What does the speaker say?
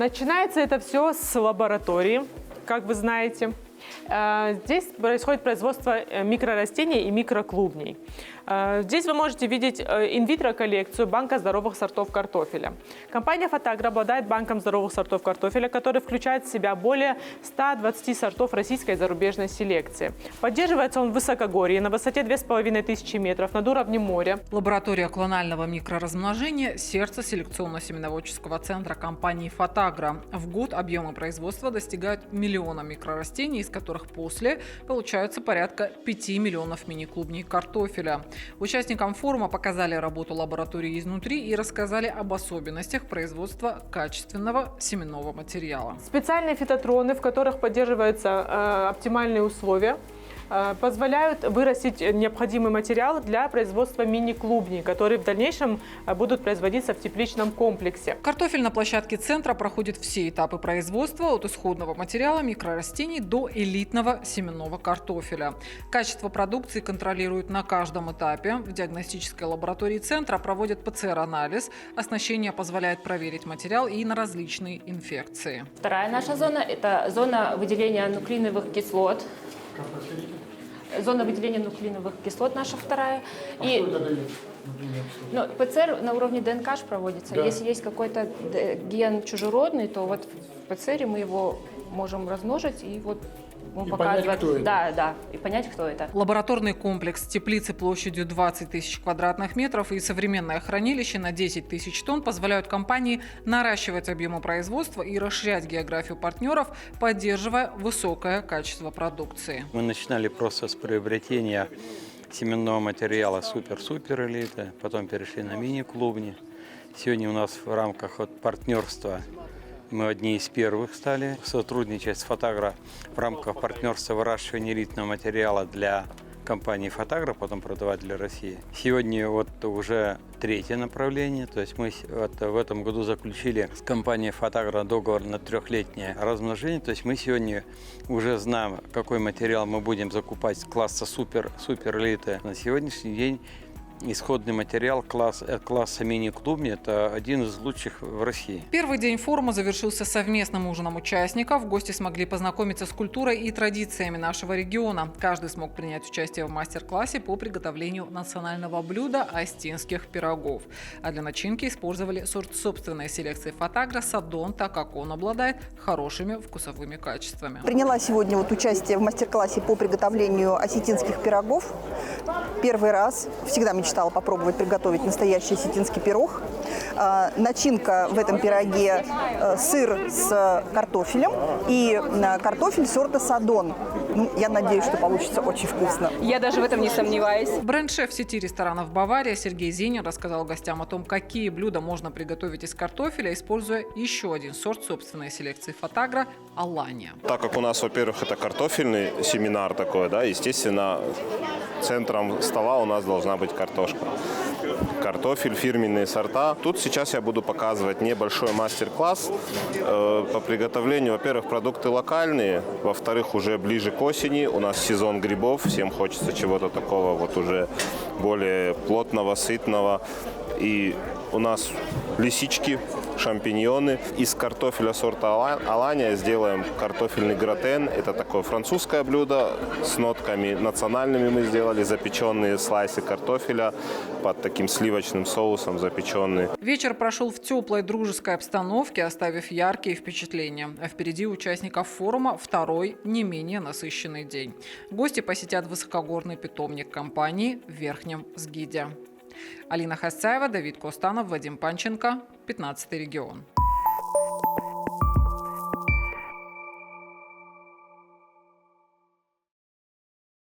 Начинается это все с лаборатории, как вы знаете. Здесь происходит производство микрорастений и микроклубней. Здесь вы можете видеть инвитро-коллекцию банка здоровых сортов картофеля. Компания «Фотагра» обладает банком здоровых сортов картофеля, который включает в себя более 120 сортов российской и зарубежной селекции. Поддерживается он в высокогорье на высоте 2500 метров над уровнем моря. Лаборатория клонального микроразмножения – сердце селекционно-семеноводческого центра компании «Фотагра». В год объемы производства достигают 1 миллиона микрорастений, из которых после получаются порядка 5 миллионов мини-клубней картофеля. Участникам форума показали работу лаборатории изнутри и рассказали об особенностях производства качественного семенного материала. Специальные фитотроны, в которых поддерживаются оптимальные условия, позволяют вырастить необходимый материал для производства мини-клубней, которые в дальнейшем будут производиться в тепличном комплексе. Картофель на площадке центра проходит все этапы производства от исходного материала микрорастений до элитного семенного картофеля. Качество продукции контролируют на каждом этапе. В диагностической лаборатории центра проводят ПЦР-анализ. Оснащение позволяет проверить материал и на различные инфекции. Вторая наша зона – это зона выделения нуклеиновых кислот. Зона выделения нуклеиновых кислот наша вторая. И ПЦР на уровне ДНК проводится. Да. Если есть какой-то ген чужеродный, то вот в ПЦР мы его можем размножить и вот показывать. И понять, кто это. Лабораторный комплекс теплицы площадью 20 тысяч квадратных метров и современное хранилище на 10 тысяч тонн позволяют компании наращивать объемы производства и расширять географию партнеров, поддерживая высокое качество продукции. Мы начинали просто с приобретения семенного материала супер-супер элиты, потом перешли на мини-клубни. Сегодня у нас в рамках партнерства мы одни из первых стали сотрудничать с «Фотагра» в рамках партнерства выращивания элитного материала для компании «Фотагра», потом продавать для России. Сегодня вот уже третье направление, то есть мы в этом году заключили с компанией «Фотагра» договор на 3-летнее размножение, то есть мы сегодня уже знаем, какой материал мы будем закупать с класса супер элиты. На сегодняшний день исходный материал класса мини-клубни – это один из лучших в России. Первый день форума завершился совместным ужином участников. Гости смогли познакомиться с культурой и традициями нашего региона. Каждый смог принять участие в мастер-классе по приготовлению национального блюда – остинских пирогов. А для начинки использовали сорт собственной селекции «Фотагра» «Садон», так как он обладает хорошими вкусовыми качествами. Приняла сегодня участие в мастер-классе по приготовлению осетинских пирогов. Первый раз. Всегда мечтала попробовать приготовить настоящий осетинский пирог. Начинка в этом пироге сыр с картофелем и картофель сорта «Садон». Я надеюсь, что получится очень вкусно. Я даже в этом не сомневаюсь. Бренд-шеф сети ресторанов «Бавария» Сергей Зенин рассказал гостям о том, какие блюда можно приготовить из картофеля, используя еще один сорт собственной селекции «Фотагра» – «Алания». Так как у нас, во-первых, это картофельный семинар такой, да, естественно, центром стола у нас должна быть картошка. Картофель, фирменные сорта. Тут сейчас я буду показывать небольшой мастер-класс по приготовлению. Во-первых, продукты локальные, во-вторых, уже ближе к осени. У нас сезон грибов, всем хочется чего-то такого вот уже более плотного, сытного. И у нас лисички, шампиньоны. Из картофеля сорта «Алания» сделаем картофельный гратен. Это такое французское блюдо с нотками национальными мы сделали. Запеченные слайсы картофеля под таким сливочным соусом запеченные. Вечер прошел в теплой дружеской обстановке, оставив яркие впечатления. А впереди участников форума второй, не менее насыщенный день. Гости посетят высокогорный питомник компании в Верхнем Сгиде. Алина Хасцаева, Давид Костанов, Вадим Панченко, 15 регион.